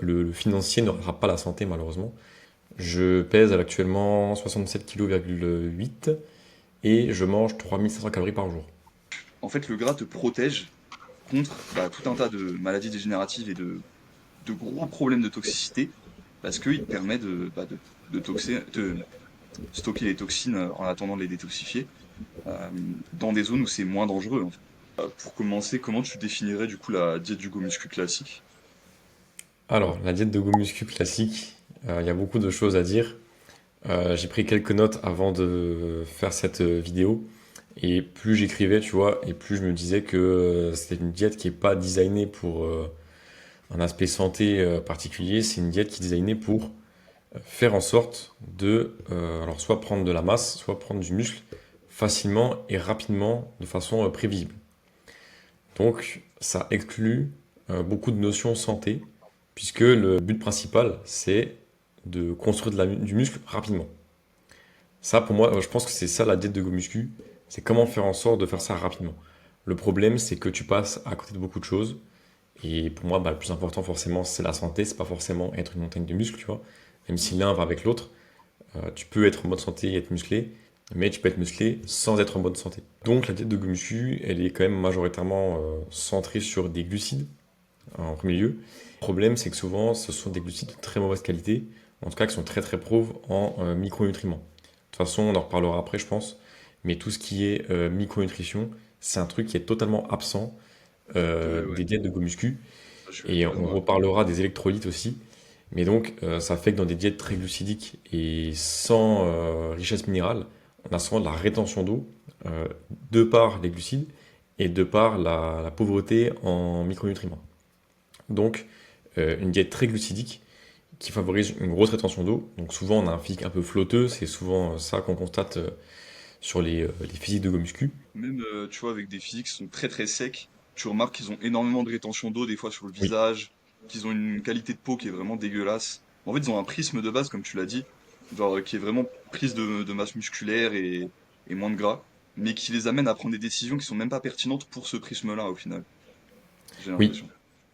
le financier ne rattrape pas la santé malheureusement. Je pèse actuellement 67,8 kg et je mange 3500 calories par jour. En fait, le gras te protège contre tout un tas de maladies dégénératives et de gros problèmes de toxicité, parce qu'il te permet de stocker les toxines en attendant de les détoxifier, euh, dans des zones où c'est moins dangereux, en fait. Pour commencer, comment tu définirais du coup la diète du go muscu classique? Alors, la diète de go muscu classique, il y a beaucoup de choses à dire. J'ai pris quelques notes avant de faire cette vidéo. Et plus j'écrivais, tu vois, et plus je me disais que c'était une diète qui est pas designée pour un aspect santé particulier. C'est une diète qui est designée pour faire en sorte de, alors soit prendre de la masse, soit prendre du muscle facilement et rapidement, de façon prévisible. Donc, ça exclut beaucoup de notions santé, puisque le but principal, c'est de construire du muscle rapidement. Ça, pour moi, je pense que c'est ça la diète de go muscu, c'est comment faire en sorte de faire ça rapidement. Le problème, c'est que tu passes à côté de beaucoup de choses, et pour moi, bah, le plus important, forcément, c'est la santé, c'est pas forcément être une montagne de muscles, tu vois. Même si l'un va avec l'autre, tu peux être en bonne santé et être musclé, mais tu peux être musclé sans être en bonne santé. Donc la diète de go muscu, elle est quand même majoritairement centrée sur des glucides, en premier lieu. Le problème, c'est que souvent, ce sont des glucides de très mauvaise qualité, en tout cas qui sont très très pauvres en micronutriments. De toute façon, on en reparlera après, je pense, mais tout ce qui est micronutrition, c'est un truc qui est totalement absent Ouais, des diètes de go muscu, je suis et plutôt on d'accord avec toi. reparlera des électrolytes aussi. Mais donc, ça fait que dans des diètes très glucidiques et sans richesse minérale, on a souvent de la rétention d'eau euh, de par les glucides et de par la pauvreté en micronutriments. Donc, une diète très glucidique qui favorise une grosse rétention d'eau. Donc, souvent, on a un physique un peu flotteux. C'est souvent ça qu'on constate sur les physiques de Gomuscu. Même, tu vois, avec des physiques qui sont très très secs, tu remarques qu'ils ont énormément de rétention d'eau des fois sur le Oui, visage, qu'ils ont une qualité de peau qui est vraiment dégueulasse. En fait, ils ont un prisme de base, comme tu l'as dit, genre qui est vraiment prise de masse musculaire et moins de gras, mais qui les amène à prendre des décisions qui sont même pas pertinentes pour ce prisme-là au final, j'ai oui, l'impression.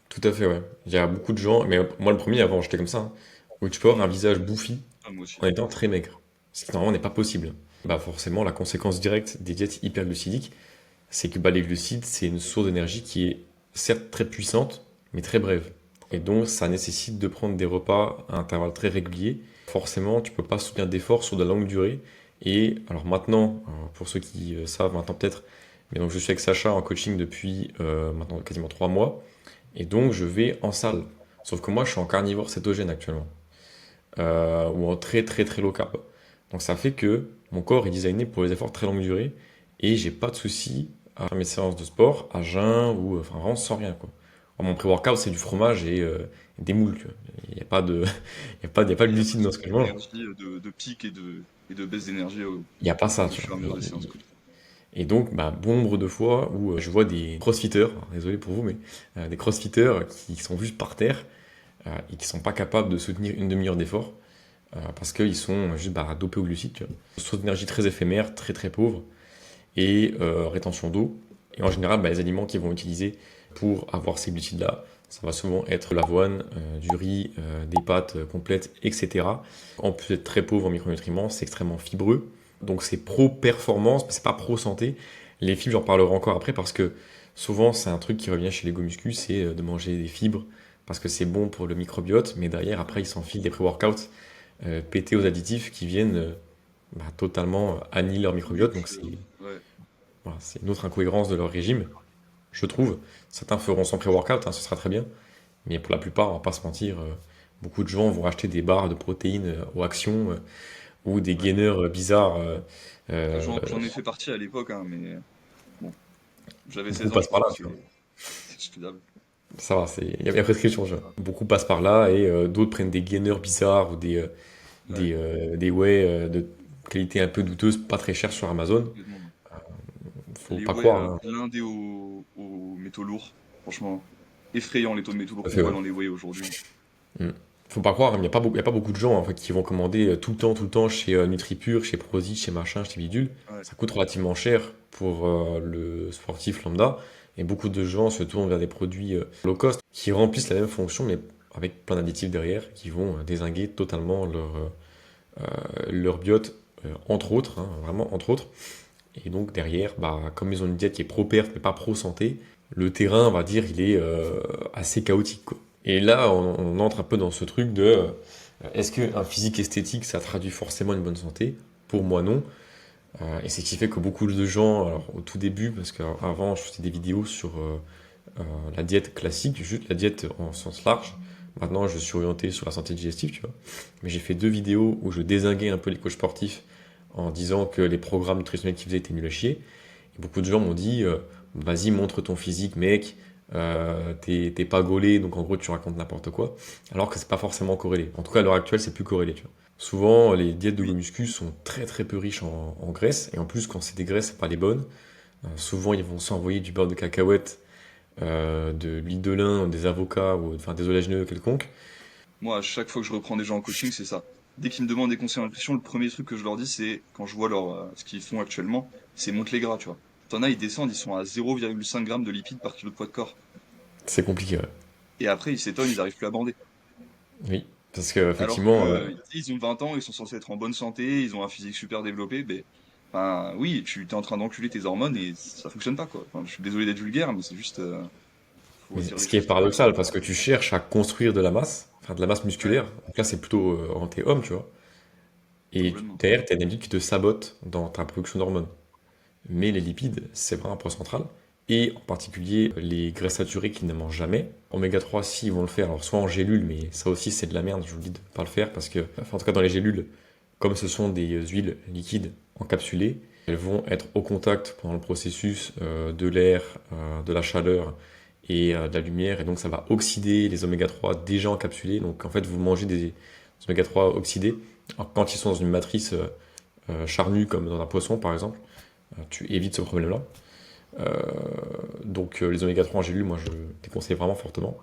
tout à fait, ouais. Il y a beaucoup de gens, mais moi le premier avant, j'étais comme ça, hein, où tu peux avoir un visage bouffi Ah, moi aussi. en étant très maigre. Ce qui normalement n'est pas possible. Bah forcément, la conséquence directe des diètes hyperglucidiques, c'est que bah, les glucides, c'est une source d'énergie qui est certes très puissante, mais très brève. Et donc, ça nécessite de prendre des repas à intervalles très réguliers. Forcément, tu peux pas soutenir d'efforts sur de la longue durée. Et alors maintenant, pour ceux qui savent maintenant peut-être, mais donc je suis avec Sacha en coaching depuis maintenant quasiment 3 mois. Et donc, je vais en salle. Sauf que moi, je suis en carnivore cétogène actuellement. Ou en très très très low carb. Donc ça fait que mon corps est designé pour les efforts très longue durée et j'ai pas de souci à faire mes séances de sport à jeun ou enfin vraiment sans rien quoi. Alors, mon pré-workout c'est du fromage et des moules. Tu vois. Il n'y a pas de il y a pas Ouais, de il n'y a pas glucides ce dans ce truc que je mange. d'énergie, de pic et de baisse d'énergie Il n'y a pas ça. au Tu fur vois. et à mesure des séances, quoi. Et donc, bah, bon nombre de fois où je vois des crossfitters, alors, désolé pour vous, mais des crossfitters qui sont juste par terre et qui sont pas capables de soutenir une demi-heure d'effort parce qu'ils sont juste bah, dopés au glucides. Tu vois. Source d'énergie très éphémère, très très pauvre, et rétention d'eau. Et en général, bah, les aliments qu'ils vont utiliser pour avoir ces glucides-là, ça va souvent être l'avoine, du riz, des pâtes complètes, etc. En plus d'être très pauvre en micronutriments, c'est extrêmement fibreux. Donc c'est pro-performance, mais c'est pas pro-santé. Les fibres, j'en parlerai encore après parce que souvent c'est un truc qui revient chez les gomuscus, c'est de manger des fibres parce que c'est bon pour le microbiote, mais derrière après ils s'enfilent des pré-workouts pétés aux additifs qui viennent bah, totalement annihiler leur microbiote. Donc Nique, c'est ouais. voilà, c'est une autre incohérence de leur régime, je trouve. Certains feront sans pré-workout, hein, ce sera très bien. Mais pour la plupart, on va pas se mentir, beaucoup de gens vont acheter des barres de protéines aux actions ou des Ouais. gainers bizarres. Euh, J'en ai fait partie à l'époque, hein, mais bon, j'avais Beaucoup 16 ans, je passent pense par que là, tu vois. c'est excusable. Ça va, il y a prescription, tu vois. Beaucoup passent par là et d'autres prennent des gainers bizarres ou Ouais, des whey de qualité un peu douteuse, pas très chère sur Amazon. complètement. Faut Les pas whey croire, hein. blindés aux métaux lourds, franchement, effrayant les taux de métaux lourds Tout à qu'on fait, voit ouais. dans les whey aujourd'hui. Mm. Faut pas croire, hein, il y a pas beaucoup de gens en fait, qui vont commander tout le temps chez NutriPure, chez Prozis, chez machin, chez Bidule. Ouais, Ça coûte relativement cher pour le sportif lambda. Et beaucoup de gens se tournent vers des produits low cost qui remplissent la même fonction, mais avec plein d'additifs derrière qui vont dézinguer totalement leur biote, entre autres, hein, vraiment entre autres. Et donc derrière, bah, comme ils ont une diète qui est pro-perf mais pas pro-santé, le terrain, on va dire, il est assez chaotique, quoi. Et là, on entre un peu dans ce truc de est-ce qu'un physique esthétique, ça traduit forcément une bonne santé? Pour moi, non. Et c'est ce qui fait que beaucoup de gens, alors au tout début, parce qu'avant je faisais des vidéos sur la diète classique, juste la diète en sens large. Maintenant, je suis orienté sur la santé digestive, tu vois. Mais j'ai fait 2 vidéos où je dézinguais un peu les coachs sportifs en disant que les programmes nutritionnels qu'ils faisaient étaient nuls à chier. Et beaucoup de gens m'ont dit, vas-y, montre ton physique, mec, t'es pas gaulé, donc en gros, tu racontes n'importe quoi. Alors que c'est pas forcément corrélé. En tout cas, à l'heure actuelle, c'est plus corrélé, tu vois. Souvent, les diètes de go Oui. muscu sont très très peu riches en graisses, et en plus, quand c'est des graisses, c'est pas les bonnes. Souvent, ils vont s'envoyer du beurre de cacahuète, de l'huile de lin, des avocats, ou enfin des oléagineux quelconques. Moi, à chaque fois que je reprends des gens en coaching, c'est ça. Dès qu'ils me demandent des conseils en nutrition, le premier truc que je leur dis, c'est, quand je vois ce qu'ils font actuellement, c'est monte les gras, tu vois. T'en as, ils descendent, ils sont à 0,5 grammes de lipides par kilo de poids de corps. C'est compliqué, ouais. Et après, ils s'étonnent, ils arrivent plus à bander. Oui, parce que Alors effectivement, que, tu sais, ils ont 20 ans, ils sont censés être en bonne santé, ils ont un physique super développé, ben, enfin, oui, tu t'es en train d'enculer tes hormones et ça fonctionne pas, quoi. Enfin, je suis désolé d'être vulgaire, mais c'est juste, faut mais dire les ce qui est choses telles qu'elles sont. paradoxal, parce que tu cherches à construire de la masse, enfin de la masse Ouais, musculaire, donc là c'est plutôt orienté homme, tu vois, et complètement. derrière, tu as une habitude qui te sabote dans ta production d'hormones. Mais les lipides, c'est vraiment un point central, et en particulier les graisses saturées qui ne mangent jamais. Oméga 3, si, ils vont le faire, alors soit en gélule, mais ça aussi c'est de la merde, je vous dis de pas le faire, parce que, enfin en tout cas dans les gélules, comme ce sont des huiles liquides encapsulées, elles vont être au contact pendant le processus de l'air, de la chaleur et de la lumière, et donc ça va oxyder les oméga 3 déjà encapsulés. Donc en fait, vous mangez des oméga 3 oxydés. Alors, quand ils sont dans une matrice charnue, comme dans un poisson par exemple, tu évites ce problème-là. Euh, donc les oméga 3 en gélule, moi je les conseille vraiment fortement.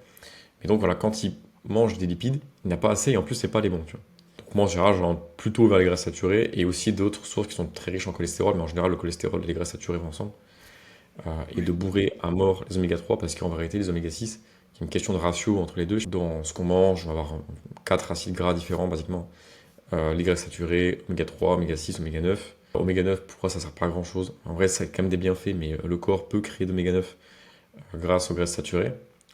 Et donc voilà, quand ils mangent des lipides, il n'y en a pas assez et en plus c'est pas les bons, tu vois. Donc moi en général, je vais plutôt vers les graisses saturées et aussi d'autres sources qui sont très riches en cholestérol, mais en général le cholestérol et les graisses saturées vont ensemble. Et de Oui. bourrer à mort les oméga 3 parce qu'en vérité les oméga 6, il y a une question de ratio entre les deux. Dans ce qu'on mange, on va avoir 4 acides gras différents basiquement. Les graisses saturées, oméga 3, oméga 6, oméga 9. Oméga 9, pourquoi ça sert pas à grand chose? En vrai, ça a quand même des bienfaits, mais le corps peut créer d'oméga 9 grâce aux graisses saturées.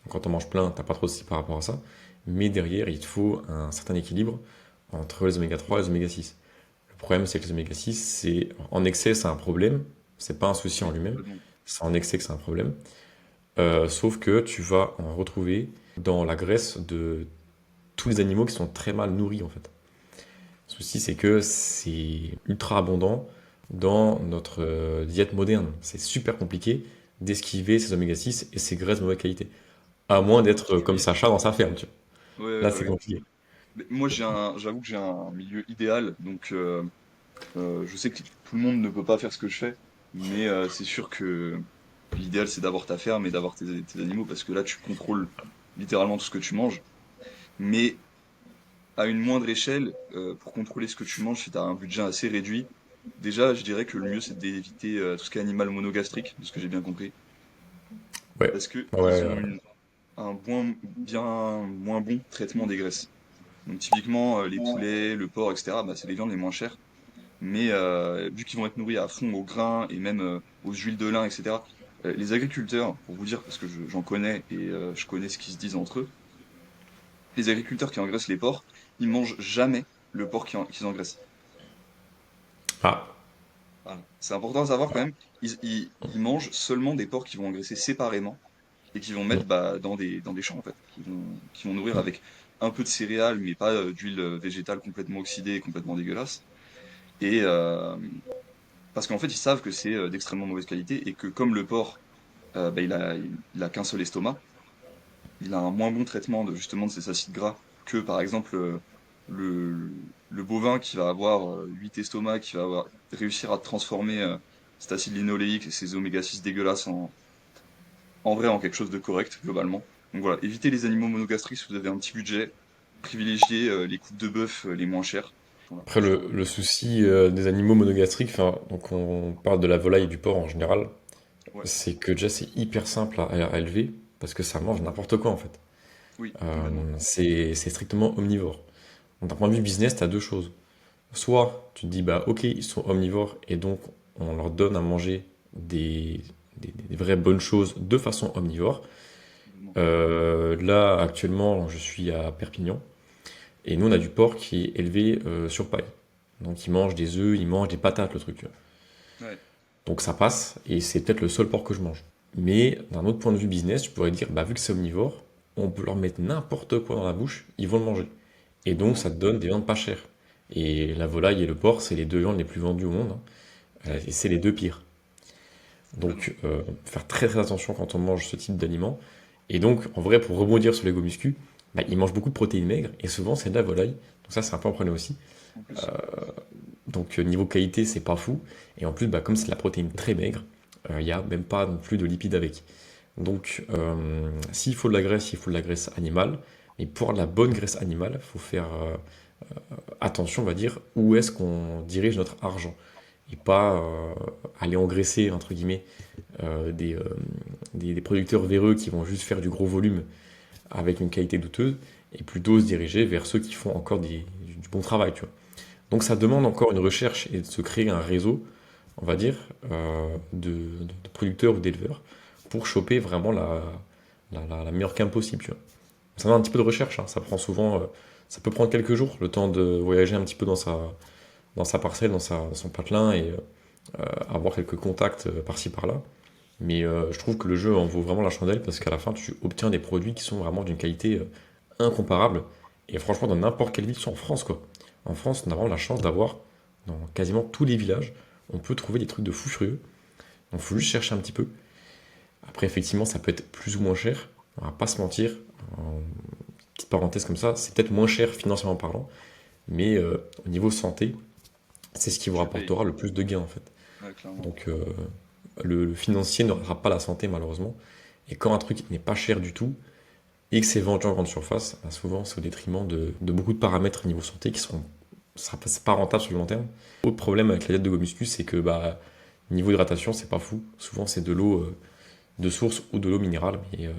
Quand on mange plein, t'as pas trop de soucis par rapport à ça. Mais derrière, il te faut un certain équilibre entre les oméga 3 et les oméga 6. Le problème, c'est que les oméga 6, c'est, en excès, c'est un problème. C'est pas un souci en Oui, lui-même. complètement. C'est en excès que c'est un problème. Sauf que tu vas en retrouver dans la graisse de tous les animaux qui sont très mal nourris, en fait. Le souci, c'est que c'est ultra abondant dans notre diète moderne. C'est super compliqué d'esquiver ces oméga 6 et ces graisses de mauvaise qualité. À moins d'être comme Oui. Sacha dans sa ferme, tu vois. Ouais, Là, ouais, c'est ouais. compliqué. Mais moi, j'avoue que j'ai un milieu idéal, donc je sais que tout le monde ne peut pas faire ce que je fais, mais c'est sûr que l'idéal, c'est d'avoir ta ferme et d'avoir tes animaux, parce que là, tu contrôles littéralement tout ce que tu manges. Mais à une moindre échelle, pour contrôler ce que tu manges, si tu as un budget assez réduit, déjà, je dirais que le mieux, c'est d'éviter tout ce qui est animal monogastrique, de ce que j'ai bien compris, Ouais. parce que Ouais, ils ouais, ont un bien moins bon traitement des graisses. Donc typiquement, les poulets, le porc, etc., bah, c'est les viandes les moins chères. Mais vu qu'ils vont être nourris à fond au grain et même aux huiles de lin, etc., les agriculteurs, pour vous dire, parce que j'en connais et je connais ce qu'ils se disent entre eux, les agriculteurs qui engraissent les porcs, ils mangent jamais le porc qu'ils engraissent. Ah, Voilà. C'est important à savoir quand même, ils mangent seulement des porcs qui vont engraisser séparément et qui vont mettre mm. dans des champs en fait, qui vont nourrir avec un peu de céréales, mais pas d'huile végétale complètement oxydée et complètement dégueulasse. Et parce qu'en fait, ils savent que c'est d'extrêmement mauvaise qualité et que comme le porc, bah, il a qu'un seul estomac, il a un moins bon traitement justement de ces acides gras que par exemple le, le bovin qui va avoir 8 estomacs, qui va réussir à transformer cet acide linoléique et ces oméga 6 dégueulasses en vrai en quelque chose de correct globalement. Donc voilà, évitez les animaux monogastriques si vous avez un petit budget, privilégiez les coupes de bœuf les moins chères. Voilà, Après, le souci des animaux monogastriques, enfin, donc on parle de la volaille et du porc en général, ouais, c'est que déjà c'est hyper simple à élever parce que ça mange n'importe quoi en fait. Oui, complètement. C'est strictement omnivore. Donc, d'un point de vue business, tu as deux choses. Soit tu te dis, bah ok, ils sont omnivores et donc on leur donne à manger des, des vraies bonnes choses de façon omnivore. Complètement. Là, actuellement, je suis à Perpignan et nous, on a du porc qui est élevé sur paille. Donc, ils mangent des œufs, ils mangent des patates, le truc, tu vois. Ouais, Donc, ça passe et c'est peut-être le seul porc que je mange. Mais d'un autre point de vue business, tu pourrais dire, bah, vu que c'est omnivore, on peut leur mettre n'importe quoi dans la bouche, ils vont le manger. Et donc, complètement. ça te donne des viandes pas chères. Et la volaille et le porc, c'est les deux viandes les plus vendues au monde, hein. Ouais, Et c'est les deux pires. complètement. Donc, faire très très attention quand on mange ce type d'aliments. Et donc, en vrai, pour rebondir sur les gomuscu, bah, ils mangent beaucoup de protéines maigres et souvent c'est de la volaille. Donc, ça, c'est un peu un problème aussi. En plus. Donc, niveau qualité, c'est pas fou. Et en plus, bah, comme c'est de la protéine très maigre, il n'y a même pas non plus de lipides avec. Donc, s'il faut de la graisse, il faut de la graisse animale. Mais pour la bonne graisse animale, il faut faire attention, on va dire, où est-ce qu'on dirige notre argent. Et pas aller engraisser, entre guillemets, euh, des, euh, des producteurs véreux qui vont juste faire du gros volume avec une qualité douteuse, et plutôt se diriger vers ceux qui font encore du bon travail, tu vois. Donc ça demande encore une recherche et de se créer un réseau, on va dire, de producteurs ou d'éleveurs pour choper vraiment la meilleure cam possible, tu vois. Ça demande un petit peu de recherche, hein. Ça prend souvent, ça peut prendre quelques jours, le temps de voyager un petit peu dans sa parcelle, dans son patelin, et avoir quelques contacts par-ci par-là. Mais je trouve que le jeu en vaut vraiment la chandelle parce qu'à la fin, tu obtiens des produits qui sont vraiment d'une qualité incomparable. Et franchement, dans n'importe quelle ville, soit en France, quoi. En France, on a vraiment la chance d'avoir, dans quasiment tous les villages, on peut trouver des trucs de fou furieux. Donc, il faut juste chercher un petit peu. Après, effectivement, ça peut être plus ou moins cher. On va pas se mentir. En petite parenthèse comme ça, c'est peut-être moins cher financièrement parlant. Mais au niveau santé, c'est ce qui vous Tu payes. rapportera le plus de gains, en fait. Ouais, clairement. Donc, le financier ne rattrape pas la santé, malheureusement. Et quand un truc n'est pas cher du tout et que c'est vendu en grande surface, bah, souvent c'est au détriment de beaucoup de paramètres niveau santé qui sont c'est pas rentable sur le long terme. Autre problème avec la diète de Gomuscu, c'est que bah, niveau hydratation, c'est pas fou. Souvent c'est de l'eau de source ou de l'eau minérale. Mais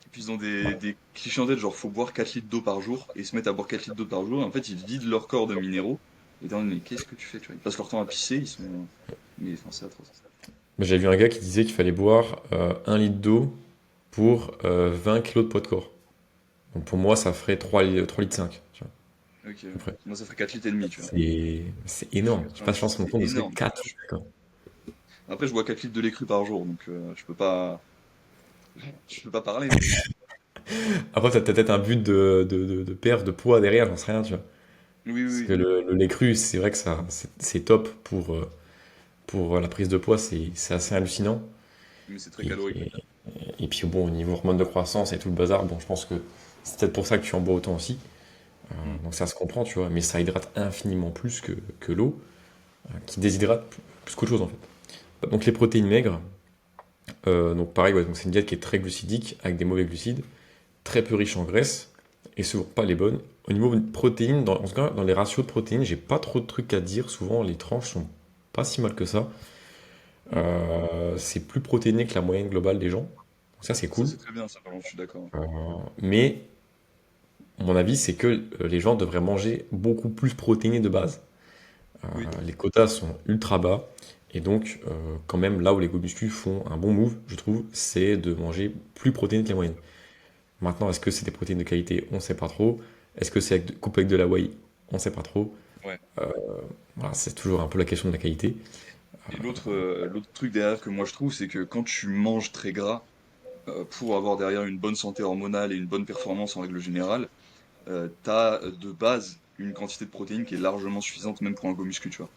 Et puis ils ont voilà. des clichés en tête, genre faut boire 4 litres d'eau par jour, et ils se mettent à boire 4 litres d'eau par jour, et en fait ils vident leur corps de minéraux. Et t'es en mode, mais qu'est-ce que tu fais, tu vois? Ils passent leur temps à pisser, ils sont. Mais enfin, c'est atroce. Mais j'ai vu un gars qui disait qu'il fallait boire 1 litre d'eau pour 20 kilos de poids de corps. Donc pour moi, ça ferait 3 litres 5, tu vois, Ok, à peu près. moi ça ferait 4 litres et demi, tu vois. C'est Je fais énorme. Je sais pas si je 90, pense mon c'est compte de ce que énorme. 4 litres, quoi. Après, je bois 4 litres de lait cru par jour, donc je peux pas parler, mais Après, t'as peut-être un but de perte de poids derrière, j'en sais rien, tu vois. oui, oui, Parce que oui. le lait cru, c'est vrai que ça, c'est top pour la prise de poids, c'est assez hallucinant. Mais c'est très Et, calorique. et, et puis bon, au niveau hormones de croissance et tout le bazar, bon, je pense que c'est peut-être pour ça que tu en bois autant aussi. Hmm. Donc ça se comprend, tu vois, mais ça hydrate infiniment plus que l'eau, qui déshydrate plus qu'autre chose en fait. Donc les protéines maigres, donc pareil, ouais, donc c'est une diète qui est très glucidique, avec des mauvais glucides, très peu riche en graisse, et souvent pas les bonnes. Au niveau de protéines, en tout cas dans les ratios de protéines, j'ai pas trop de trucs à dire, souvent les tranches sont pas si mal que ça. Hmm. C'est plus protéiné que la moyenne globale des gens, donc ça c'est Ça, cool. c'est très bien, ça, par contre, je suis d'accord. Mais mon avis, c'est que les gens devraient manger beaucoup plus protéiné de base. Oui, Les quotas sont ultra bas. Et donc, quand même, là où les go muscu font un bon move, je trouve, c'est de manger plus protéiné que la moyenne. Maintenant, est-ce que c'est des protéines de qualité? On ne sait pas trop. Est-ce que c'est coupé avec de la whey? On ne sait pas trop. ouais. Voilà, c'est toujours un peu la question de la qualité. Et l'autre truc derrière que moi je trouve, c'est que quand tu manges très gras, pour avoir derrière une bonne santé hormonale et une bonne performance en règle générale, t'as de base une quantité de protéines qui est largement suffisante même pour un go muscu, tu vois.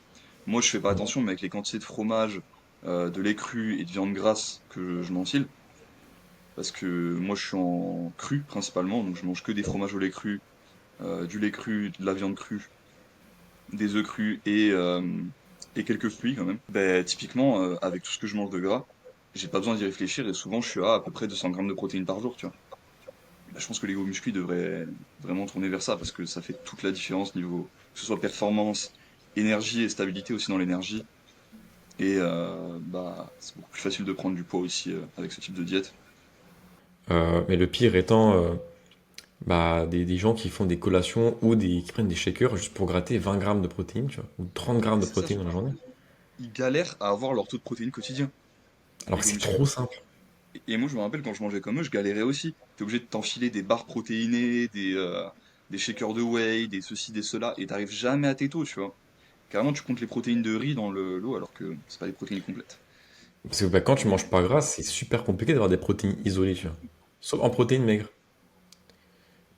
Moi je fais pas attention, mais avec les quantités de fromage, de lait cru et de viande grasse que je m'enfile, parce que moi je suis en cru principalement, donc je mange que des fromages au lait cru, du lait cru, de la viande crue, des œufs crus et quelques fruits quand même. Ben, typiquement, avec tout ce que je mange de gras, j'ai pas besoin d'y réfléchir et souvent je suis à peu près 200 grammes de protéines par jour, tu vois. Ben, je pense que les go muscu devraient vraiment tourner vers ça parce que ça fait toute la différence niveau, que ce soit performance, énergie et stabilité aussi dans l'énergie. Et bah, c'est beaucoup plus facile de prendre du poids aussi avec ce type de diète. Mais le pire étant, bah, des gens qui font des collations ou qui prennent des shakers juste pour gratter 20 grammes de protéines, tu vois, ou 30 grammes de C'est ça protéines dans la surtout. journée. Ils galèrent à avoir leur taux de protéines quotidien, Alors les que go c'est muscu. trop simple. Et moi, je me rappelle quand je mangeais comme eux, je galérais aussi. T'es obligé de t'enfiler des barres protéinées, des shakers de whey, des ceci, des cela, et t'arrives jamais à tes taux, tu vois. Carrément, tu comptes les protéines de riz dans l'eau, alors que c'est pas des protéines complètes. Parce que bah, quand tu manges Et pas gras, c'est super compliqué d'avoir des protéines isolées, tu vois. Sauf en protéines maigres.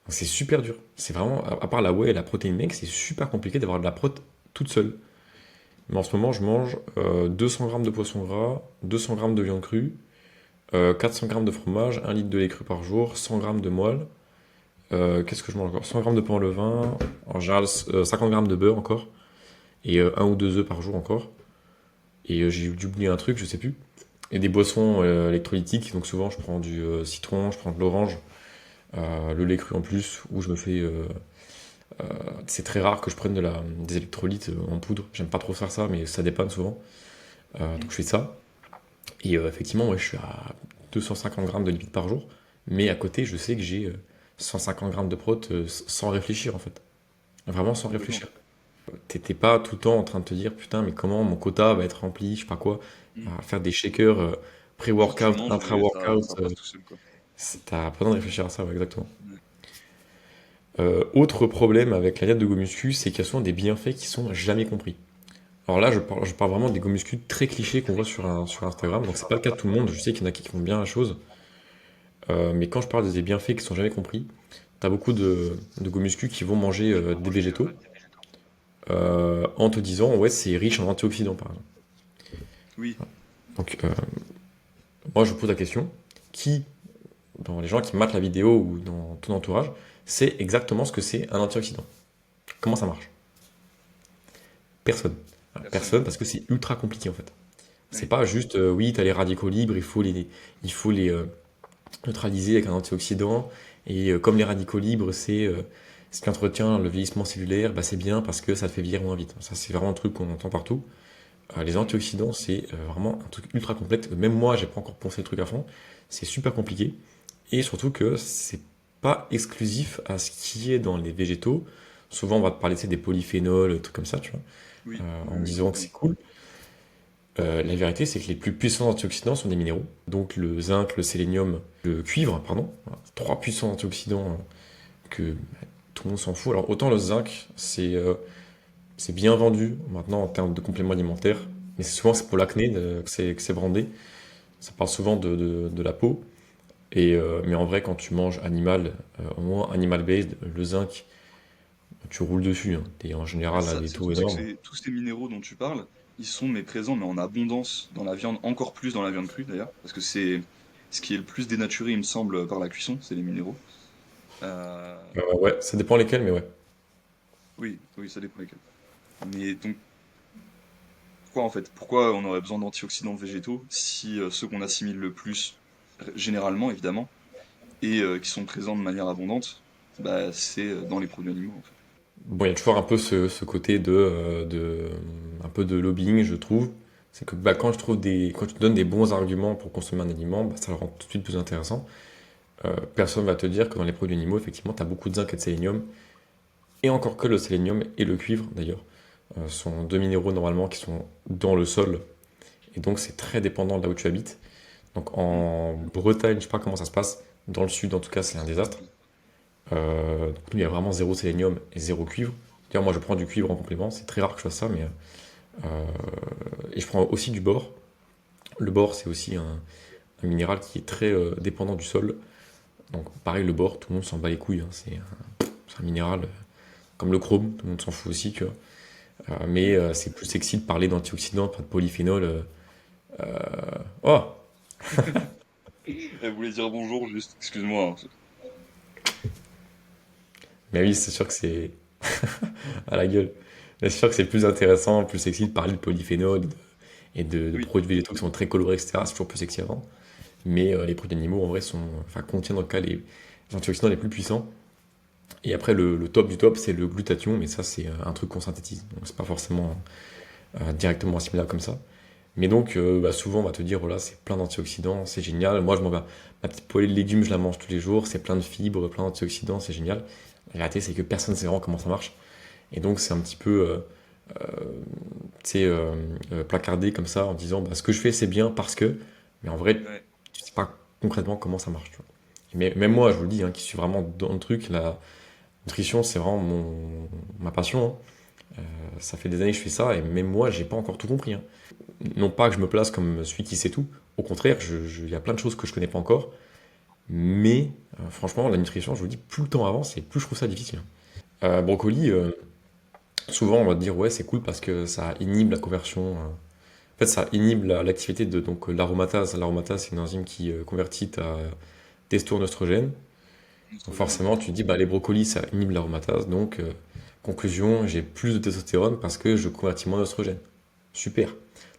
Donc c'est super dur. C'est vraiment, à part la whey et la protéine maigre, c'est super compliqué d'avoir de la prot toute seule. Mais en ce moment, je mange 200 grammes de poisson gras, 200 grammes de viande crue, 400 grammes de fromage, 1 litre de lait cru par jour, 100 grammes de moelle. Qu'est-ce que je mange encore? 100 grammes de pain au levain, en général 50 grammes de beurre encore, et un ou deux œufs par jour encore. Et j'ai dû oublier un truc, je sais plus. Et des boissons électrolytiques, donc souvent je prends du citron, je prends de l'orange, le lait cru en plus, ou je me fais. C'est très rare que je prenne des électrolytes en poudre. J'aime pas trop faire ça, mais ça dépanne souvent. Donc je fais ça. Et effectivement, ouais, je suis à 250 grammes de lipides par jour. Mais à côté, je sais que j'ai 150 grammes de prot sans réfléchir en fait. Vraiment sans complètement. réfléchir. T'es pas tout le temps en train de te dire putain, mais comment mon quota va être rempli, je sais pas quoi. Mm. À faire des shakers Juste tu pré-workout, manges et intra-workout. ça passe tout seul, quoi. T'as pas besoin de réfléchir à ça, ouais, exactement. Ouais. Autre problème avec la diète de Gomuscu, c'est qu'il y a souvent des bienfaits qui sont jamais compris. Alors là, je parle vraiment des Gomuscu très clichés qu'on voit sur Instagram, donc c'est pas le cas de tout le monde. Je sais qu'il y en a qui font bien la chose. Mais quand je parle des bienfaits qui sont jamais compris, t'as beaucoup de Gomuscu qui vont manger des végétaux en te disant ouais c'est riche en antioxydants par exemple. Oui, Donc moi je vous pose la question, qui dans les gens qui matent la vidéo ou dans ton entourage sait exactement ce que c'est un antioxydant? Comment ça marche? Personne. Voilà, personne. personne parce que c'est ultra compliqué en fait. C'est Oui. pas juste oui t'as les radicaux libres, il faut les neutraliser avec un antioxydant et comme les radicaux libres c'est ce qui entretient le vieillissement cellulaire, bah c'est bien parce que ça te fait vieillir moins vite. Ça c'est vraiment un truc qu'on entend partout. Les Mm. antioxydants, c'est vraiment un truc ultra complexe. Même moi, j'ai pas encore pensé le truc à fond. C'est super compliqué. Et surtout que c'est pas exclusif à ce qui est dans les végétaux. Souvent, on va te parler tu sais, des polyphénols, des trucs comme ça, tu vois, Oui, oui, en oui, disant que complètement. c'est cool. La vérité, c'est que les plus puissants antioxydants sont des minéraux. Donc le zinc, le sélénium, le cuivre, pardon. Voilà. Trois puissants antioxydants que tout le monde s'en fout. Alors autant le zinc, c'est bien vendu maintenant en termes de compléments alimentaires, mais souvent c'est pour l'acné que c'est brandé. Ça parle souvent de la peau, mais en vrai, quand tu manges animal, au moins animal-based, le zinc, tu roules dessus, hein. T'es en Mais général à ça, des c'est le taux truc, c'est que énormes. tous ces minéraux dont tu parles, ils sont mais présents mais en abondance dans la viande, encore plus dans la viande crue d'ailleurs, parce que c'est ce qui est le plus dénaturé, il me semble, par la cuisson, c'est les minéraux. Euh, Ouais, ça dépend lesquels, mais ouais. oui, oui, ça dépend lesquels. Mais donc, pourquoi en fait? Pourquoi on aurait besoin d'antioxydants végétaux si ceux qu'on assimile le plus, généralement évidemment, et qui sont présents de manière abondante, bah, c'est dans les produits animaux en fait. Bon, il y a toujours un peu ce côté un peu de lobbying, je trouve. C'est que bah, quand tu te donnes des bons arguments pour consommer un aliment, bah, ça le rend tout de suite plus intéressant. Personne va te dire que dans les produits animaux, effectivement, tu as beaucoup de zinc et de sélénium, et encore que le sélénium et le cuivre, d'ailleurs, sont deux minéraux normalement qui sont dans le sol, et donc c'est très dépendant de là où tu habites. Donc Hmm. en Bretagne, je sais pas comment ça se passe, dans le sud en tout cas, c'est un désastre. Donc nous, il y a vraiment zéro sélénium et zéro cuivre. D'ailleurs, moi je prends du cuivre en complément, c'est très rare que je fasse ça, mais. Et je prends aussi du bore. Le bore, c'est aussi un minéral qui est très dépendant du sol. Donc pareil, le bore, tout le monde s'en bat les couilles, hein. C'est un minéral comme le chrome, tout le monde s'en fout aussi, tu vois. Mais Oui. c'est plus sexy de parler d'antioxydants, pas de polyphénol. Oh! Elle voulait dire bonjour juste, excuse-moi, hein. Mais oui, c'est sûr que c'est à la gueule. Mais c'est sûr que c'est plus intéressant, plus sexy de parler de polyphénol et de Oui, produits végétaux qui sont très colorés, etc. C'est toujours plus sexy avant. Mais les produits animaux, en vrai, enfin, contiennent en tout cas les antioxydants les plus puissants. Et après, le top du top, c'est le glutathion, mais ça, c'est un truc qu'on synthétise. Donc, c'est pas forcément directement assimilable comme ça. Mais donc, souvent, on va te dire, voilà, c'est plein d'antioxydants, c'est génial. Moi, ma petite poêlée de légumes, je la mange tous les jours, c'est plein de fibres, plein d'antioxydants, c'est génial. La réalité, c'est que personne ne sait vraiment comment ça marche. Et donc, c'est un petit peu, tu sais, placardé comme ça, en disant, ce que je fais, c'est bien parce que, mais en vrai, Ouais. tu sais pas concrètement comment ça marche, tu vois. Mais même moi, je vous le dis, hein, qui suis vraiment dans le truc, la nutrition, c'est vraiment ma passion, hein. Ça fait des années que je fais ça, et même moi, j'ai pas encore tout compris, hein. Non pas que je me place comme celui qui sait tout, au contraire, il y a plein de choses que je connais pas encore, mais franchement, la nutrition, je vous dis, plus le temps avance et plus je trouve ça difficile. Brocoli, souvent on va te dire ouais c'est cool parce que ça inhibe la conversion. En fait, ça inhibe l'activité de donc l'aromatase. L'aromatase, c'est une enzyme qui convertit ta testosterone. Donc Oestrogène, ouais. forcément, tu te dis les brocolis, ça inhibe l'aromatase. Donc conclusion, j'ai plus de testostérone parce que je convertis moins d'oestrogène. Super.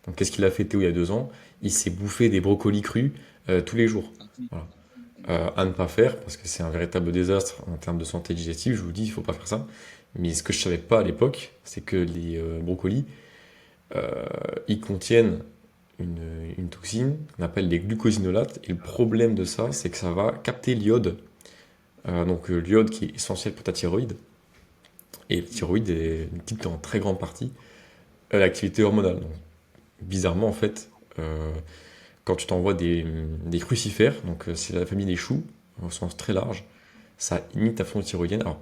Donc qu'est-ce qu'il a fait Théo il y a 2 ans? Il s'est bouffé des brocolis crus tous les jours. Ah, Voilà. À ne pas faire parce que c'est un véritable désastre en termes de santé digestive. Je vous dis, il faut pas faire ça. Mais ce que je savais pas à l'époque, c'est que les brocolis, ils contiennent une, une toxine qu'on appelle les glucosinolates. Et le problème de ça, c'est que ça va capter l'iode. L'iode qui est essentiel pour ta thyroïde. Et la thyroïde est dicte en très grande partie l'activité hormonale. Donc, bizarrement, en fait, quand tu t'envoies des crucifères, c'est la famille des choux, au sens très large, ça imite ta fonction thyroïdienne. Alors,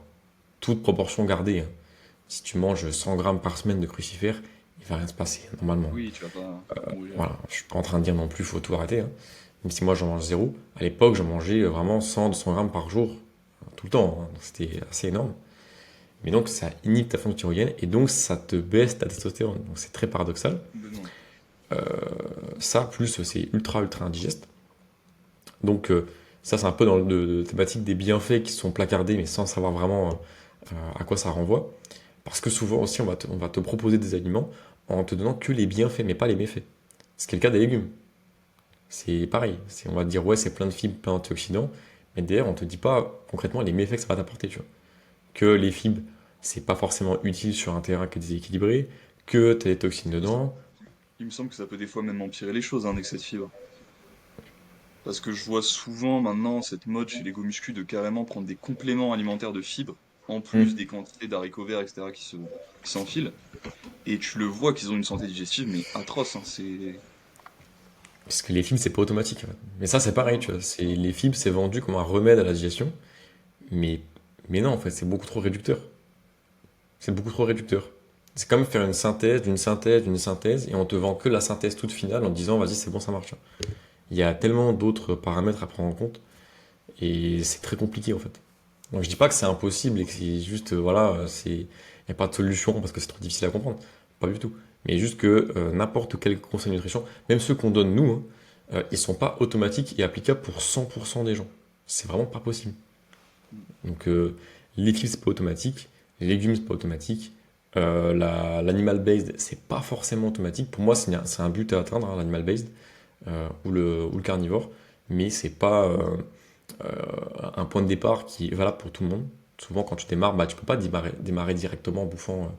toute proportion gardée, hein. Si tu manges 100 grammes par semaine de crucifères, il va rien se passer, normalement. oui, tu vas pas mourir. Voilà, je suis pas en train de dire non plus, faut tout arrêter, hein. Même si moi j'en mange zéro, à l'époque j'en mangeais vraiment 100-200 grammes par jour, tout le temps, hein. Donc, c'était assez énorme. Mais donc ça inhibe ta fonction thyroïdienne et donc ça te baisse ta testostérone. Donc c'est très paradoxal. Complètement. Ça, plus c'est ultra ultra indigeste. Donc ça c'est un peu dans le thématique des bienfaits qui sont placardés mais sans savoir vraiment à quoi ça renvoie. Parce que souvent aussi on va te proposer des aliments en te donnant que les bienfaits mais pas les méfaits. Ce qui est le cas des légumes. C'est pareil. On va te dire ouais c'est plein de fibres, plein d'antioxydants, mais derrière on te dit pas concrètement les méfaits que ça va t'apporter, tu vois. Que les fibres c'est pas forcément utile sur un terrain qui est déséquilibré, que tu as des toxines Ça- dedans. Il me semble que ça peut des fois même empirer les choses, hein, avec cette fibre. Parce que je vois souvent maintenant cette mode chez les go-muscu de carrément prendre des compléments alimentaires de fibres, en plus Hmm. des quantités d'haricots verts, etc., qui s'enfilent. Et tu le vois qu'ils ont une santé digestive, mais atroce, hein, c'est... Parce que les fibres, c'est pas automatique, en fait. Mais ça, c'est pareil, Non, tu non. vois. Les fibres, c'est vendu comme un remède à la digestion. Mais, mais non, en fait, c'est beaucoup trop réducteur. C'est beaucoup trop réducteur. C'est comme faire une synthèse, d'une synthèse, d'une synthèse, et on te vend que la synthèse toute finale en disant, vas-y, c'est bon, ça marche. Il y a tellement d'autres paramètres à prendre en compte, et c'est très compliqué, en fait. Donc, je dis pas que c'est impossible et que c'est juste, il n'y a pas de solution parce que c'est trop difficile à comprendre. Pas du tout. Mais juste que n'importe quel conseil de nutrition, même ceux qu'on donne nous, hein, ils sont pas automatiques et applicables pour 100% des gens. C'est vraiment pas possible. Donc, les fibres, c'est pas automatique. Les légumes, c'est pas automatique. L'animal based, c'est pas forcément automatique. Pour moi, c'est un but à atteindre, hein, l'animal based ou le carnivore. Mais c'est pas un point de départ qui est valable pour tout le monde. Souvent, quand tu démarres, tu peux pas démarrer directement en bouffant,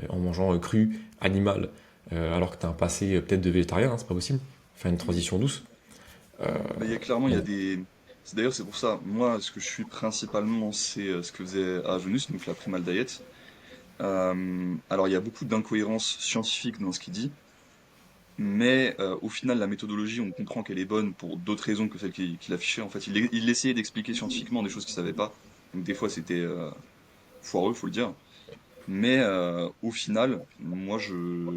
en mangeant cru, animal, alors que tu as un passé peut-être de végétarien, hein, c'est pas possible. Faire une Oui. transition douce. Euh, Bah, il y a clairement, il y a donc, des... D'ailleurs, c'est pour ça, moi, ce que je suis principalement, c'est ce que faisait Avenus, donc la Primal Diet. Alors, il y a beaucoup d'incohérences scientifiques dans ce qu'il dit, mais au final, la méthodologie, on comprend qu'elle est bonne pour d'autres raisons que celles qu'il affichait. En fait, il essayait d'expliquer scientifiquement des choses qu'il savait pas. Donc, des fois, c'était foireux, faut le dire. Mais au final, moi,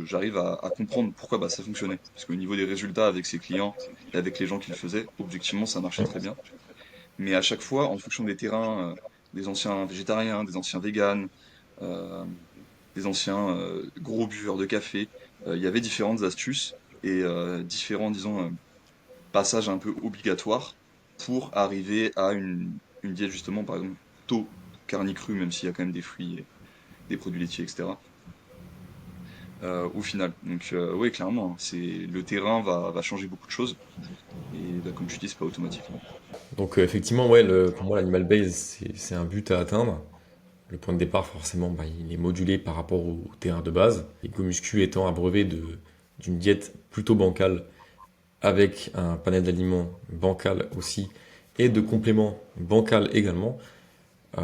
j'arrive à comprendre pourquoi bah, ça fonctionnait. Parce qu'au niveau des résultats avec ses clients et avec les gens qui le faisaient, objectivement, ça marchait très bien. Mais à chaque fois, en fonction des terrains, des anciens végétariens, des anciens véganes, euh, des anciens gros buveurs de café, il y avait différentes astuces et différents, disons, passages un peu obligatoires pour arriver à une diète, justement, par exemple, tôt carni cru, même s'il y a quand même des fruits et des produits laitiers, etc. Au final. Donc, oui, clairement, hein, le terrain va changer beaucoup de choses. Et bah, comme tu dis, c'est pas automatique, hein. effectivement, ouais, pour moi, l'animal base, c'est un but à atteindre. Le point de départ, forcément, il est modulé par rapport au terrain de base. Les gomuscu étant abreuvé d'une diète plutôt bancale, avec un panel d'aliments bancal aussi, et de compléments bancal également,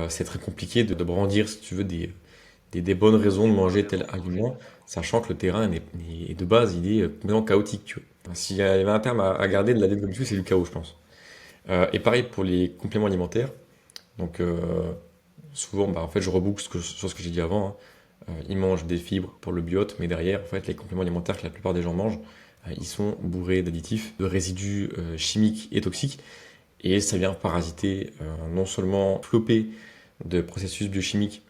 c'est très compliqué de brandir, si tu veux, des bonnes raisons de manger tel aliment, sachant que le terrain est de base, il est complètement chaotique, tu vois. Enfin, s'il y avait un terme à garder de la diète comme c'est du chaos, je pense. Et pareil pour les compléments alimentaires. Donc, souvent, bah, en fait, je reboucle sur ce que j'ai dit avant, hein. Ils mangent des fibres pour le biote, mais derrière, en fait, les compléments alimentaires que la plupart des gens mangent, ils sont bourrés d'additifs, de résidus chimiques et toxiques, et ça vient parasiter non seulement flopper de processus biochimiques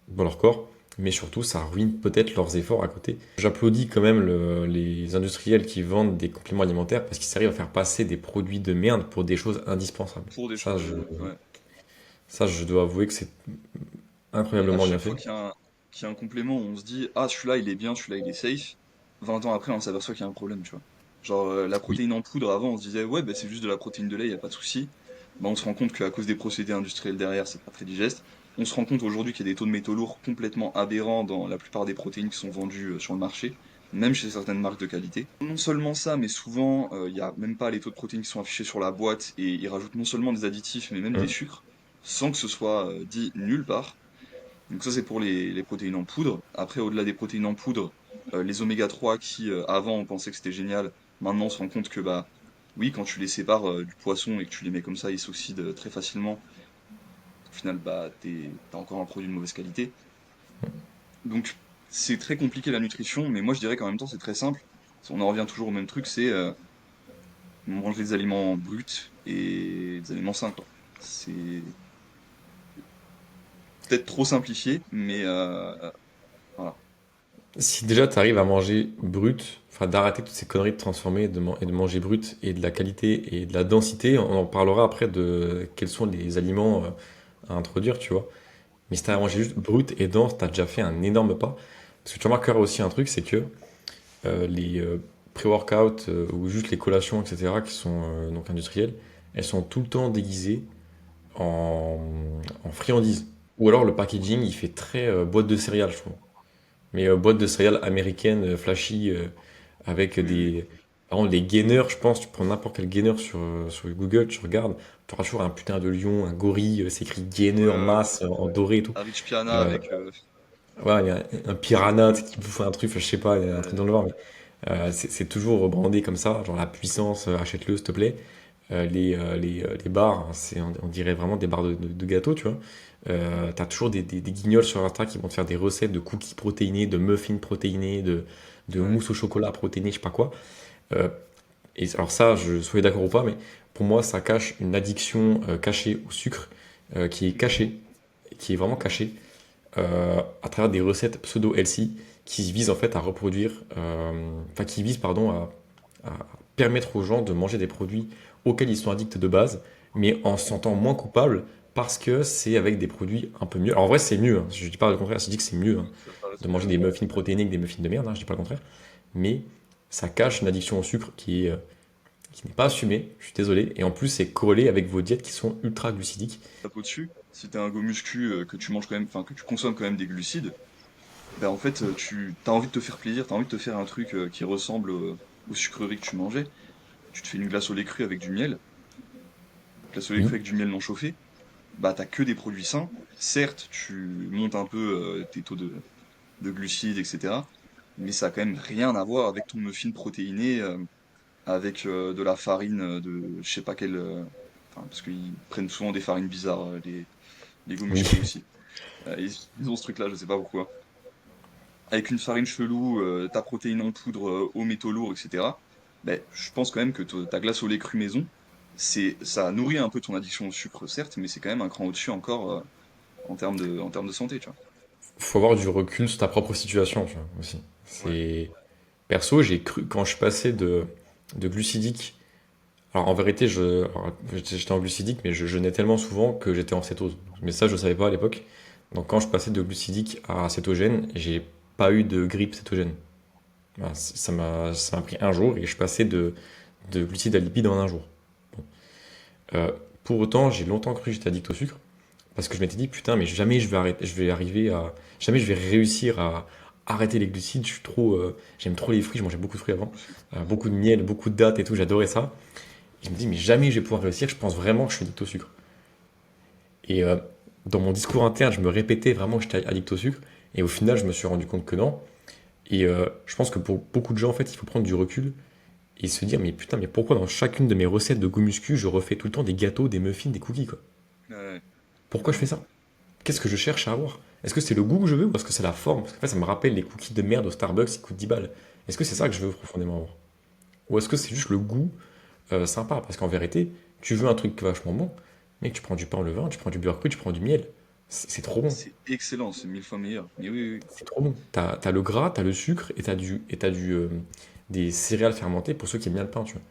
dans leur corps, mais surtout ça ruine peut-être leurs efforts à côté. J'applaudis quand même les industriels qui vendent des compléments alimentaires parce qu'ils arrivent à faire passer des produits de merde pour des choses indispensables. Pour des Ça, choses, je, ouais. ça, je dois avouer que c'est Mais à incroyablement bien chaque fois fait. qu'il y a un complément où on se dit, ah, celui-là, il est bien, celui-là, il est safe, 20 ans après, on s'aperçoit qu'il y a un problème, tu vois. Genre, la Oui. protéine en poudre, avant, on se disait, ouais, bah, c'est juste de la protéine de lait, il a pas de souci. Bah, on se rend compte qu'à cause des procédés industriels derrière, c'est pas très digeste. On se rend compte aujourd'hui qu'il y a des taux de métaux lourds complètement aberrants dans la plupart des protéines qui sont vendues sur le marché, même chez certaines marques de qualité. Non seulement ça, mais souvent, il y a même pas les taux de protéines qui sont affichés sur la boîte et ils rajoutent non seulement des additifs, mais même des Hum. sucres, sans que ce soit dit nulle part. Donc ça c'est pour les protéines en poudre. Après au-delà des protéines en poudre, les oméga 3 qui avant on pensait que c'était génial, maintenant on se rend compte que bah oui quand tu les sépares du poisson et que tu les mets comme ça ils s'oxydent très facilement. Au final bah t'as encore un produit de mauvaise qualité. Donc c'est très compliqué la nutrition, mais moi je dirais qu'en même temps c'est très simple. On en revient toujours au même truc, c'est manger des aliments bruts et des aliments sains quoi. C'est peut-être trop simplifié, mais voilà. Si déjà tu arrives à manger brut, enfin d'arrêter toutes ces conneries de transformer et de manger brut et de la qualité et de la densité, on en parlera après de quels sont les aliments à introduire, tu vois. Mais si tu à manger juste brut et dense, tu as déjà fait un énorme pas. Parce que tu remarqueras aussi un truc, c'est que les pré-workouts ou juste les collations, etc., qui sont donc industrielles, elles sont tout le temps déguisées en, en friandises. Ou alors le packaging, il fait très boîte de céréales, je trouve. Mais boîte de céréales américaine, flashy, avec Oui, oui. des... Par exemple, les gainers, je pense, tu prends n'importe quel gainer sur Google, tu regardes, tu auras toujours un putain de lion, un gorille, c'est écrit Ouais, gainer, ouais, masse, en doré et tout. à Rich Piana Euh, avec ouais, il y a un piranha tu sais, qui bouffe un truc, enfin, je sais pas, il y a un truc dans le genre, mais c'est toujours brandé comme ça, genre la puissance, achète-le s'il te plaît. Les bars, hein, on dirait vraiment des barres de gâteau, tu vois. T'as toujours des guignols sur Insta qui vont te faire des recettes de cookies protéinés, de muffins protéinés, de ouais. mousse au chocolat protéiné, je sais pas quoi. Euh, et alors ça, soyez d'accord ou pas, mais pour moi, ça cache une addiction cachée au sucre, qui est Mhm. cachée, qui est vraiment cachée, à travers des recettes pseudo-healthy qui visent en fait à reproduire, enfin qui visent pardon à permettre aux gens de manger des produits auxquels ils sont addicts de base, mais en se sentant moins coupables parce que c'est avec des produits un peu mieux. Alors en vrai c'est mieux, hein. Je dis pas le contraire, je dis que c'est mieux hein, Ça, ça de reste manger mieux. des muffins protéinés que des muffins de merde, hein, je dis pas le contraire, mais ça cache une addiction au sucre qui n'est pas assumée, je suis désolé, et en plus c'est corrélé avec vos diètes qui sont ultra glucidiques. Tape au-dessus. Si t'es un go muscu, que tu manges quand même, enfin que tu consommes quand même des glucides, ben en fait tu t'as envie de te faire plaisir, t'as envie de te faire un truc qui ressemble aux sucreries que tu mangeais. Tu te fais une glace au lait cru avec du miel, glace au lait cru Oui, avec du miel non chauffé, bah t'as que des produits sains. Certes, tu montes un peu tes taux de glucides, etc. Mais ça a quand même rien à voir avec ton muffin protéiné avec de la farine de je sais pas quelle. Enfin, parce qu'ils prennent souvent des farines bizarres, les go oui. muscu aussi. Ils ont ce truc-là, je sais pas pourquoi. Avec une farine chelou, ta protéine en poudre aux métaux lourds, etc. Ben, je pense quand même que ta glace au lait cru maison, ça nourrit un peu ton addiction au sucre, certes, mais c'est quand même un cran au-dessus encore en termes de santé, tu vois. Faut avoir du recul sur ta propre situation, tu vois, aussi. Ouais. C'est perso, j'ai cru quand je passais de glucidique. Alors en vérité, alors, j'étais en glucidique, mais je jeûnais tellement souvent que j'étais en cétose. Mais ça, je savais pas à l'époque. Donc quand je passais de glucidique à cétogène, j'ai pas eu de grippe cétogène. Voilà, ça m'a pris un jour et je passais de glucides à lipides en un jour. Bon. Pour autant, j'ai longtemps cru que j'étais addict au sucre parce que je m'étais dit putain, mais jamais je vais arrêter, jamais je vais réussir arrêter les glucides, j'aime trop les fruits, je mangeais beaucoup de fruits avant, aussi. beaucoup de miel, beaucoup de dattes et tout, j'adorais ça. Et je me dis, mais jamais je vais pouvoir réussir, je pense vraiment que je suis addict au sucre. Et dans mon discours interne, je me répétais vraiment que j'étais addict au sucre, et au final, je me suis rendu compte que non. Et je pense que pour beaucoup de gens, en fait, il faut prendre du recul et se dire, mais putain, mais pourquoi dans chacune de mes recettes de goût muscu, je refais tout le temps des gâteaux, des muffins, des cookies, quoi? Ouais, Pourquoi je fais vraiment. ça? Qu'est-ce que je cherche à avoir? Est-ce que c'est le goût que je veux ou est-ce que c'est la forme? Parce qu'en fait, ça me rappelle les cookies de merde au Starbucks qui coûtent 10 balles. Est-ce que c'est ça que je veux profondément avoir? Ou est-ce que c'est juste le goût sympa? Parce qu'en vérité, tu veux un truc vachement bon, mec, tu prends du pain au levain, tu prends du beurre cru, tu prends du miel. C'est trop bon. C'est excellent, c'est mille fois meilleur. Mais oui, oui, oui. C'est trop bon. T'as le gras, t'as le sucre et t'as des céréales fermentées pour ceux qui aiment bien le pain, tu vois.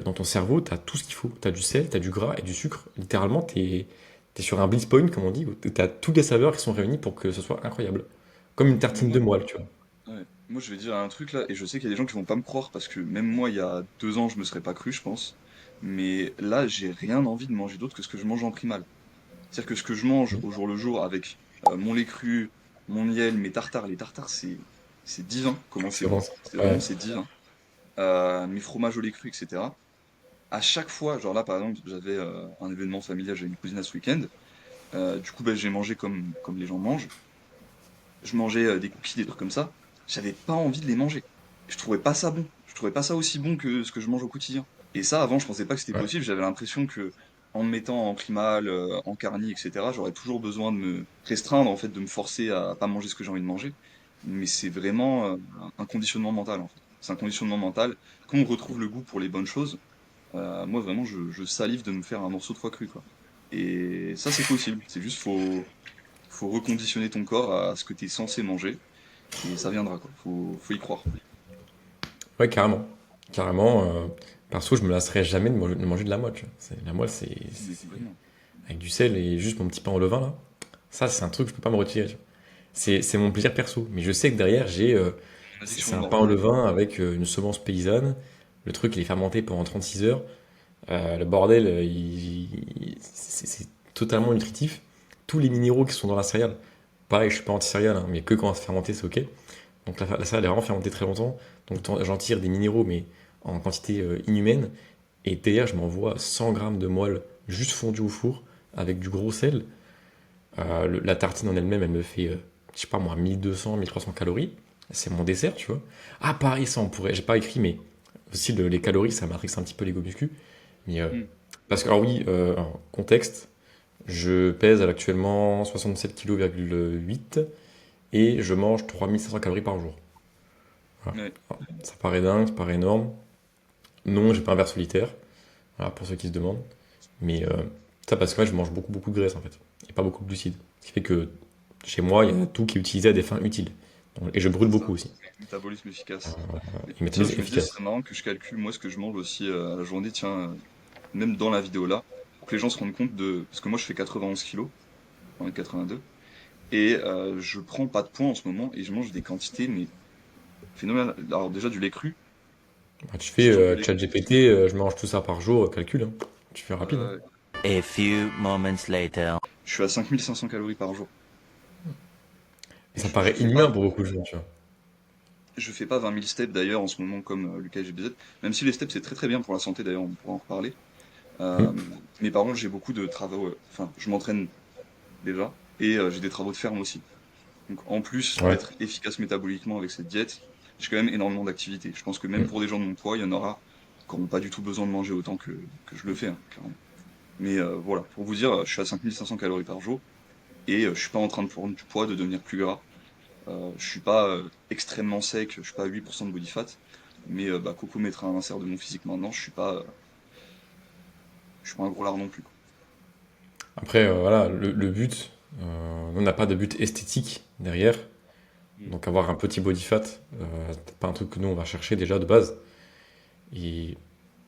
Dans ton cerveau, t'as tout ce qu'il faut. T'as du sel, t'as du gras et du sucre. Littéralement, t'es sur un bliss point, comme on dit, où t'as toutes les saveurs qui sont réunies pour que ce soit incroyable. Comme une Mais tartine moi, de moelle, tu vois. ouais. Moi, je vais dire un truc là, et je sais qu'il y a des gens qui vont pas me croire parce que même moi, il y a 2 ans, je me serais pas cru, je pense. Mais là, j'ai rien envie de manger d'autre que ce que je mange en primal. C'est-à-dire que ce que je mange Mm. au jour le jour avec mon lait cru, mon miel, mes tartares, les tartares, c'est divin. Comment c'est C'est bon, bon? ça. C'est Ouais. vraiment, c'est divin. Mes fromages au lait cru, etc. À chaque fois, genre là, par exemple, j'avais un événement familial, j'avais une cousine à ce week-end. Du coup, bah, j'ai mangé comme les gens mangent. Je mangeais des cookies, des trucs comme ça. J'avais pas envie de les manger. Je trouvais pas ça bon. Je trouvais pas ça aussi bon que ce que je mange au quotidien. Et ça, avant, je pensais pas que c'était Ouais. possible. J'avais l'impression que, en me mettant en primal, en carni, etc., j'aurais toujours besoin de me restreindre, en fait, de me forcer à pas manger ce que j'ai envie de manger. Mais c'est vraiment un conditionnement mental, en fait. C'est un conditionnement mental. Quand on retrouve le goût pour les bonnes choses, moi, vraiment, je salive de me faire un morceau de foie cru, quoi. Et ça, c'est possible. C'est juste, faut reconditionner ton corps à ce que tu es censé manger et ça viendra quoi. Faut y croire. Ouais, carrément. Carrément. Perso, je me lasserai jamais de manger de la moelle, tu vois. La moelle, Mais complètement. avec du sel et juste mon petit pain au levain, là. Ça, c'est un truc que je peux pas me retirer, tu vois. C'est mon plaisir perso. Mais je sais que derrière, Une c'est addiction un pain au morbide. levain avec une semence paysanne. Le truc, il est fermenté pendant 36 heures. Le bordel, c'est totalement nutritif. Tous les minéraux qui sont dans la céréale. Pareil, je suis pas anti-céréales, hein, mais que quand c'est fermenté, c'est ok. Donc la céréale est vraiment fermentée très longtemps. Donc j'en tire des minéraux, mais en quantité inhumaine. Et derrière, je m'envoie 100 grammes de moelle juste fondue au four avec du gros sel. La tartine en elle-même, elle me fait, je sais pas moi, 1200, 1300 calories. C'est mon dessert, tu vois. Ah, pareil, ça on pourrait, j'ai pas écrit, mais aussi les calories, ça matrix un petit peu les go muscu. Mais, Hmm. parce que, alors oui, alors, contexte, je pèse actuellement 67,8 kg et je mange 3500 calories par jour. Voilà. Ouais. Ça paraît dingue, ça paraît énorme. Non, j'ai pas un verre solitaire, voilà, pour ceux qui se demandent. Mais ça parce que ouais, je mange beaucoup, beaucoup de graisse en fait, et pas beaucoup de glucides. Ce qui fait que chez moi, il y a tout qui est utilisé à des fins utiles. Et je brûle C'est beaucoup ça. aussi. Métabolisme efficace. Mais Et tiens, métabolisme je me disais, ce efficace. serait marrant que je calcule moi ce que je mange aussi à la journée, tiens, même dans la vidéo là, pour que les gens se rendent compte de. Parce que moi je fais 91 kilos, en 82, et je prends pas de poids en ce moment et je mange des quantités, mais phénoménales. Alors déjà du lait cru, Bah, tu fais sachant que le lait cru, ChatGPT, je mange tout ça par jour, calcul, hein. Tu fais rapide, hein. euh, A few moments later. je suis à 5500 calories par jour. Et Et ça je paraît fais inhumain pas pour beaucoup de gens, tu vois. Je fais pas 20 000 steps d'ailleurs en ce moment comme Lucas GBZ, même si les steps c'est très très bien pour la santé d'ailleurs, on pourra en reparler. Euh, Hmm. mais par contre j'ai beaucoup de travaux, enfin je m'entraîne déjà et j'ai des travaux de ferme aussi. Donc en plus Ouais. d'être efficace métaboliquement avec cette diète, j'ai quand même énormément d'activités. Je pense que même Hmm. pour des gens de mon poids, il y en aura qui n'auront pas du tout besoin de manger autant que je le fais, hein, clairement. Mais voilà, pour vous dire, je suis à 5500 calories par jour et je suis pas en train de prendre du poids, de devenir plus gras. Je suis pas extrêmement sec, je suis pas à 8% de body fat, mais bah, Coco mettra un insert de mon physique maintenant, je suis pas un gros lard non plus, quoi. Après, voilà, le but, on n'a pas de but esthétique derrière. Mm. Donc avoir un petit body fat, c'est pas un truc que nous on va chercher déjà de base. Et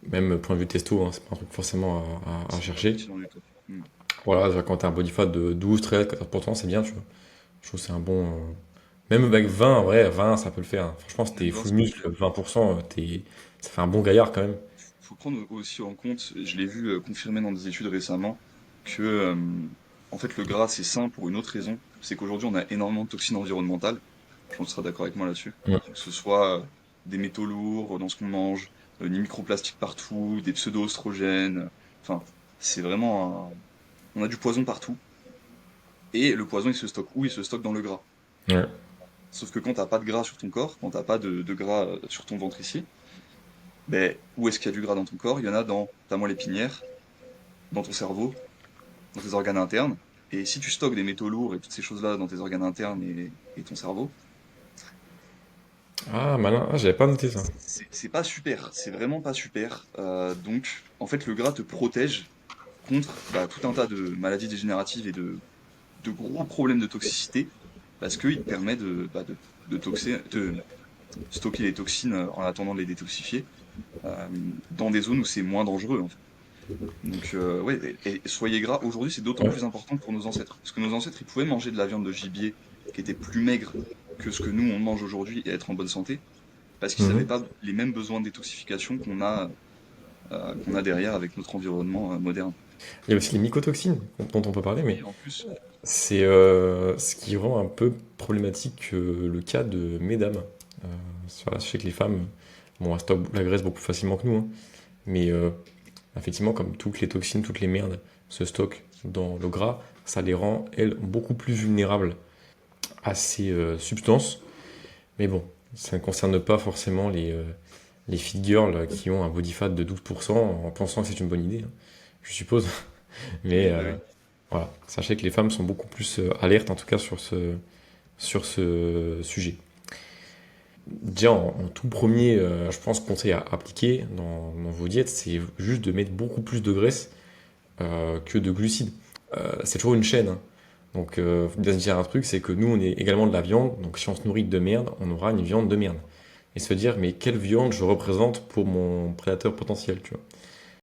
même point de vue testo, hein, c'est pas un truc forcément à C'est pas chercher. pertinent du tout. Mm. Voilà, déjà, quand t'as un body fat de 12, 13, 14%, c'est bien, tu vois. Je trouve que c'est un bon. Même avec 20, en vrai, 20, ça peut le faire, hein. Franchement, si Même t'es 20, full ça peut le muscle, faire. 20%, ça fait un bon gaillard quand même. Faut prendre aussi en compte, et je l'ai vu confirmé dans des études récemment, que en fait le gras c'est sain pour une autre raison, c'est qu'aujourd'hui on a énormément de toxines environnementales Je pense que tu seras d'accord avec moi là-dessus. Mm. Que ce soit des métaux lourds dans ce qu'on mange, des microplastiques partout, des pseudo-oestrogènes. Enfin, c'est vraiment on a du poison partout. Et le poison, il se stocke où? Il se stocke dans le gras. Ouais. Sauf que quand t'as pas de gras sur ton corps, quand t'as pas de gras sur ton ventre ici, ben, où est-ce qu'il y a du gras dans ton corps? Il y en a dans ta moelle épinière, dans ton cerveau, dans tes organes internes. Et si tu stockes des métaux lourds et toutes ces choses-là dans tes organes internes et ton cerveau, Ah, malin. Ah, j'avais pas noté ça. c'est pas super, c'est vraiment pas super. Donc, en fait, le gras te protège contre tout un tas de maladies dégénératives et de gros problèmes de toxicité, parce qu'il te permet de stocker les toxines en attendant de les détoxifier dans des zones où c'est moins dangereux, en fait. Donc, ouais, et soyez gras, aujourd'hui, c'est d'autant Ouais. plus important que pour nos ancêtres. Parce que nos ancêtres, ils pouvaient manger de la viande de gibier qui était plus maigre que ce que nous, on mange aujourd'hui et être en bonne santé, parce qu'ils n'avaient Mhm. pas les mêmes besoins de détoxification qu'on a derrière avec notre environnement moderne. Il y a aussi les mycotoxines dont on peut parler, mais Oui, en plus, c'est ce qui rend un peu problématique le cas de mesdames. Euh, voilà, je sais que les femmes, bon, elles stockent la graisse beaucoup plus facilement que nous, hein, mais effectivement, comme toutes les toxines, toutes les merdes se stockent dans le gras, ça les rend, elles, beaucoup plus vulnérables à ces substances. Mais bon, ça ne concerne pas forcément les fit girls qui ont un body fat de 12% en pensant que c'est une bonne idée, hein, je suppose. Mais oui, bah oui. voilà, sachez que les femmes sont beaucoup plus alertes, en tout cas sur ce sujet. Déjà, en tout premier, je pense, conseil à appliquer dans vos diètes, c'est juste de mettre beaucoup plus de graisse que de glucides. C'est toujours une chaîne, hein. Donc, faut bien se dire un truc, c'est que nous, on est également de la viande. Donc, si on se nourrit de merde, on aura une viande de merde. Et se dire, mais quelle viande je représente pour mon prédateur potentiel, tu vois.